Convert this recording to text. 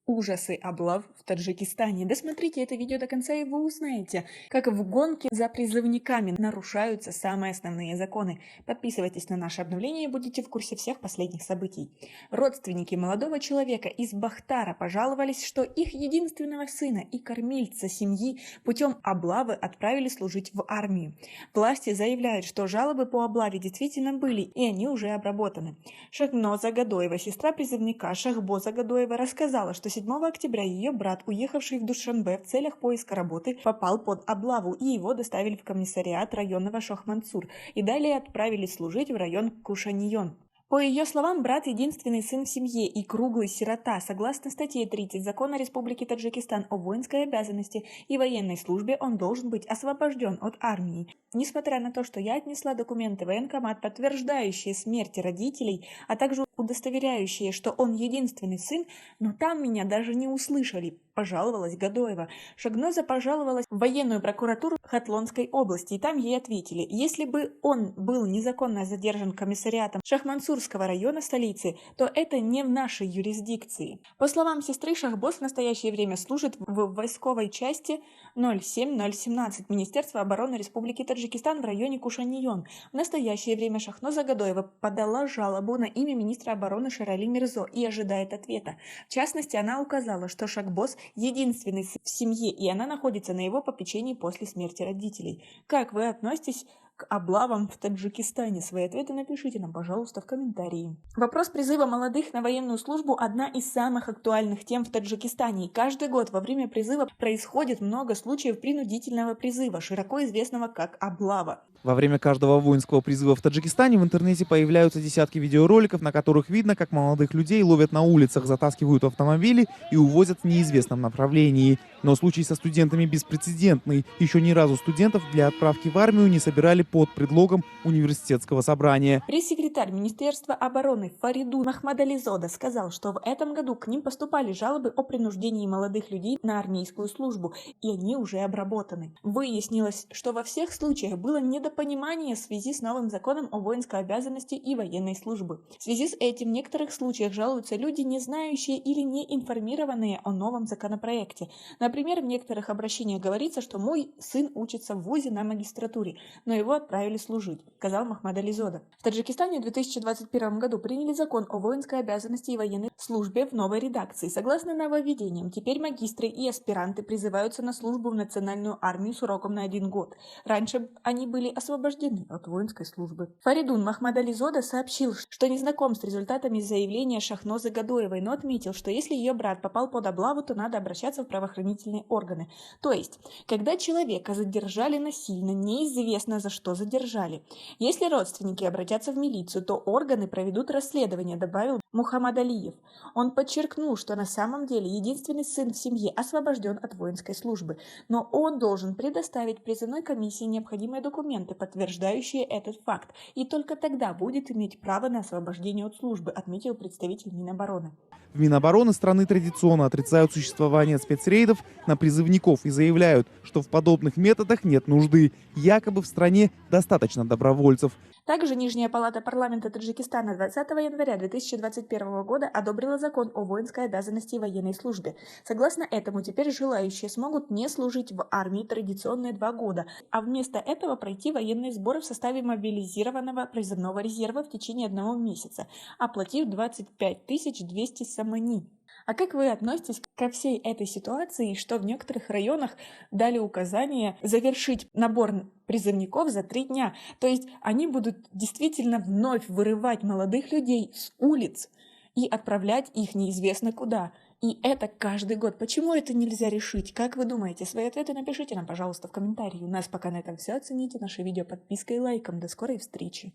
Ужасы облав в Таджикистане. Досмотрите это видео до конца, и вы узнаете, как в гонке за призывниками нарушаются самые основные законы. Подписывайтесь на наше обновление и будете в курсе всех последних событий. Родственники молодого человека из Бахтара пожаловались, что их единственного сына и кормильца семьи путем облавы отправили служить в армию. Власти заявляют, что жалобы по облаве действительно были, и они уже обработаны. Шахноза Гадоева, сестра призывника Шахбоза Гадоева, рассказала, что 7 октября ее брат, уехавший в Душанбе в целях поиска работы, попал под облаву, и его доставили в комиссариат районного Шох-Мансур и далее отправили служить в район Кушаньон. По ее словам, брат – единственный сын в семье и круглый сирота. Согласно статье 30 Закона Республики Таджикистан о воинской обязанности и военной службе, он должен быть освобожден от армии. Несмотря на то, что я отнесла документы в военкомат, подтверждающие смерти родителей, а также удостоверяющие, что он единственный сын, но там меня даже не услышали, пожаловалась Гадоева. Шахноза пожаловалась в военную прокуратуру Хатлонской области, и там ей ответили, если бы он был незаконно задержан комиссариатом Шахмансурского района столицы, то это не в нашей юрисдикции. По словам сестры, Шахбоз в настоящее время служит в войсковой части 07017 Министерства обороны Республики Таджикистан в районе Кушаньон. В настоящее время Шахноза Гадоева подала жалобу на имя министра обороны Шерали Мирзо и ожидает ответа. В частности, она указала, что Шахбоз единственный в семье, и она находится на его попечении после смерти родителей. Как вы относитесь к облавам в Таджикистане? Свои ответы напишите нам, пожалуйста, в комментарии. Вопрос призыва молодых на военную службу – одна из самых актуальных тем в Таджикистане. И каждый год во время призыва происходит много случаев принудительного призыва, широко известного как облава. Во время каждого воинского призыва в Таджикистане в интернете появляются десятки видеороликов, на которых видно, как молодых людей ловят на улицах, затаскивают в автомобили и увозят в неизвестном направлении. Но случай со студентами беспрецедентный. Еще ни разу студентов для отправки в армию не собирали под предлогом университетского собрания. Пресс-секретарь Министерства обороны Фаридун Махмадализода сказал, что в этом году к ним поступали жалобы о принуждении молодых людей на армейскую службу, и они уже обработаны. Выяснилось, что во всех случаях было недопонимание в связи с новым законом о воинской обязанности и военной службе. В связи с этим в некоторых случаях жалуются люди, не знающие или не информированные о новом законопроекте. Например, в некоторых обращениях говорится, что мой сын учится в вузе на магистратуре, но его отправили служить, сказал Махмадализода. В Таджикистане в 2021 году приняли закон о воинской обязанности и военной службе в новой редакции. Согласно нововведениям, теперь магистры и аспиранты призываются на службу в национальную армию сроком на 1 год. Раньше они были освобождены от воинской службы. Фаридун Махмадализода сообщил, что не знаком с результатами заявления Шахнозы Гадоевой, но отметил, что если ее брат попал под облаву, то надо обращаться в правоохранительные органы. То есть, когда человека задержали насильно, неизвестно за что задержали. Если родственники обратятся в милицию, то органы проведут расследование, добавил Мухаммад Алиев. Он подчеркнул, что на самом деле единственный сын в семье освобожден от воинской службы, но он должен предоставить призывной комиссии необходимые документы, подтверждающие этот факт, и только тогда будет иметь право на освобождение от службы, отметил представитель Минобороны. В Минобороны страны традиционно отрицают существование спецрейдов на призывников и заявляют, что в подобных методах нет нужды. Якобы в стране достаточно добровольцев. Также Нижняя палата парламента Таджикистана 20 января 2021 года одобрила закон о воинской обязанности и военной службе. Согласно этому, теперь желающие смогут не служить в армии традиционные 2 года, а вместо этого пройти военные сборы в составе мобилизированного призывного резерва в течение 1 месяца, оплатив 25 200 самани. А как вы относитесь ко всей этой ситуации, что в некоторых районах дали указание завершить набор призывников за 3 дня? То есть они будут действительно вновь вырывать молодых людей с улиц и отправлять их неизвестно куда. И это каждый год. Почему это нельзя решить? Как вы думаете? Свои ответы напишите нам, пожалуйста, в комментарии. У нас пока на этом все. Оцените наше видео подпиской и лайком. До скорой встречи.